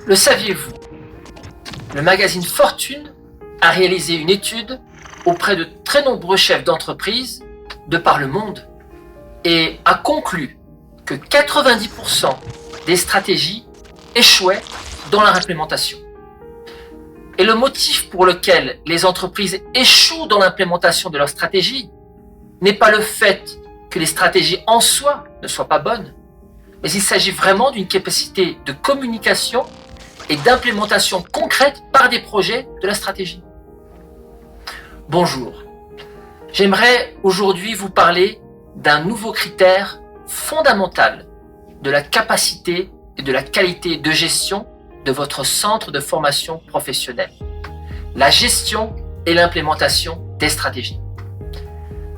Le saviez-vous? Le magazine Fortune a réalisé une étude auprès de très nombreux chefs d'entreprise de par le monde et a conclu que 90% des stratégies échouaient dans leur implémentation. Et le motif pour lequel les entreprises échouent dans l'implémentation de leur stratégie n'est pas le fait que les stratégies en soi ne soient pas bonnes, mais il s'agit vraiment d'une capacité de communication et d'implémentation concrète par des projets de la stratégie. Bonjour, j'aimerais aujourd'hui vous parler d'un nouveau critère fondamental de la capacité et de la qualité de gestion de votre centre de formation professionnelle, la gestion et l'implémentation des stratégies.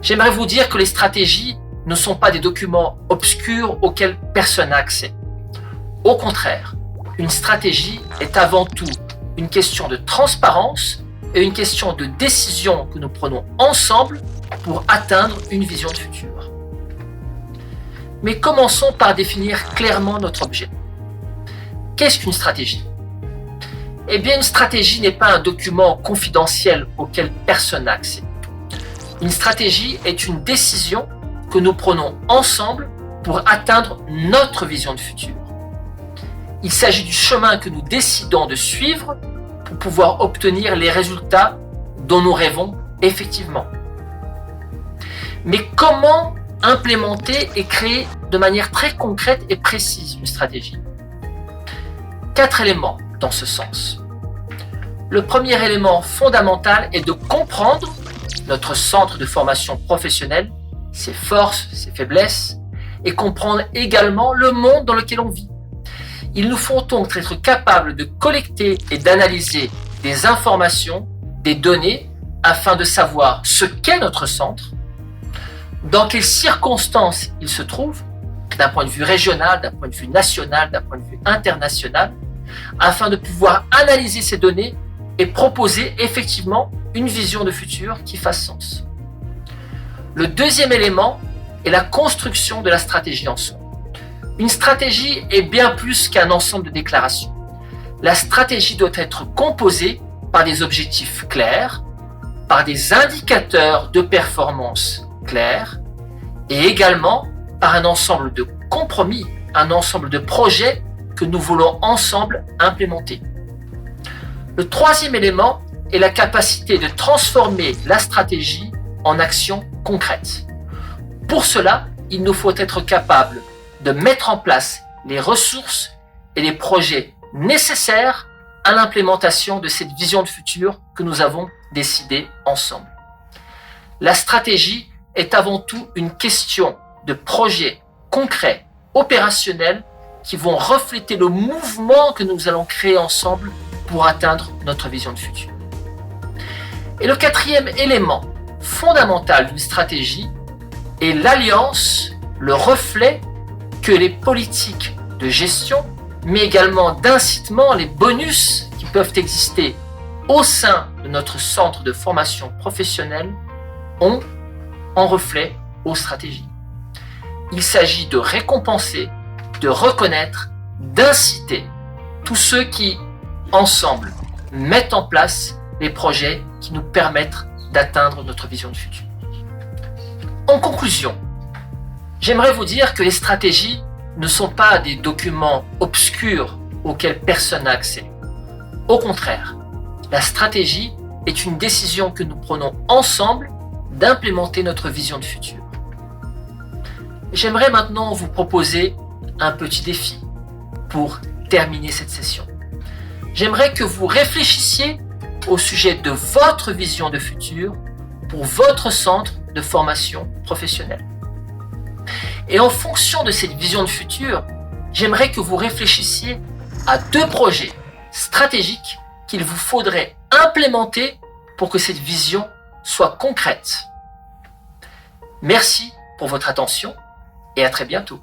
J'aimerais vous dire que les stratégies ne sont pas des documents obscurs auxquels personne n'a accès. Au contraire, une stratégie est avant tout une question de transparence et une question de décision que nous prenons ensemble pour atteindre une vision de futur. Mais commençons par définir clairement notre objet. Qu'est-ce qu'une stratégie? Eh bien, une stratégie n'est pas un document confidentiel auquel personne n'a accès. Une stratégie est une décision que nous prenons ensemble pour atteindre notre vision de futur. Il s'agit du chemin que nous décidons de suivre pour pouvoir obtenir les résultats dont nous rêvons effectivement. Mais comment implémenter et créer de manière très concrète et précise une stratégie? 4 éléments dans ce sens. Le premier élément fondamental est de comprendre notre centre de formation professionnelle, ses forces, ses faiblesses, et comprendre également le monde dans lequel on vit. Il nous faut donc être capables de collecter et d'analyser des informations, des données, afin de savoir ce qu'est notre centre, dans quelles circonstances il se trouve, d'un point de vue régional, d'un point de vue national, d'un point de vue international, afin de pouvoir analyser ces données et proposer effectivement une vision de futur qui fasse sens. Le deuxième élément est la construction de la stratégie en soi. Une stratégie est bien plus qu'un ensemble de déclarations. La stratégie doit être composée par des objectifs clairs, par des indicateurs de performance clairs et également par un ensemble de compromis, un ensemble de projets que nous voulons ensemble implémenter. Le troisième élément est la capacité de transformer la stratégie en actions concrètes. Pour cela, il nous faut être capable de mettre en place les ressources et les projets nécessaires à l'implémentation de cette vision de futur que nous avons décidé ensemble. La stratégie est avant tout une question de projets concrets, opérationnels, qui vont refléter le mouvement que nous allons créer ensemble pour atteindre notre vision de futur. Et le quatrième élément fondamental d'une stratégie est l'alliance, le reflet que les politiques de gestion, mais également d'incitement, les bonus qui peuvent exister au sein de notre centre de formation professionnelle ont en reflet aux stratégies. Il s'agit de récompenser, de reconnaître, d'inciter tous ceux qui, ensemble, mettent en place les projets qui nous permettent d'atteindre notre vision de futur. En conclusion, j'aimerais vous dire que les stratégies ne sont pas des documents obscurs auxquels personne n'a accès. Au contraire, la stratégie est une décision que nous prenons ensemble d'implémenter notre vision de futur. J'aimerais maintenant vous proposer un petit défi pour terminer cette session. J'aimerais que vous réfléchissiez au sujet de votre vision de futur pour votre centre de formation professionnelle. Et en fonction de cette vision de futur, j'aimerais que vous réfléchissiez à 2 projets stratégiques qu'il vous faudrait implémenter pour que cette vision soit concrète. Merci pour votre attention et à très bientôt.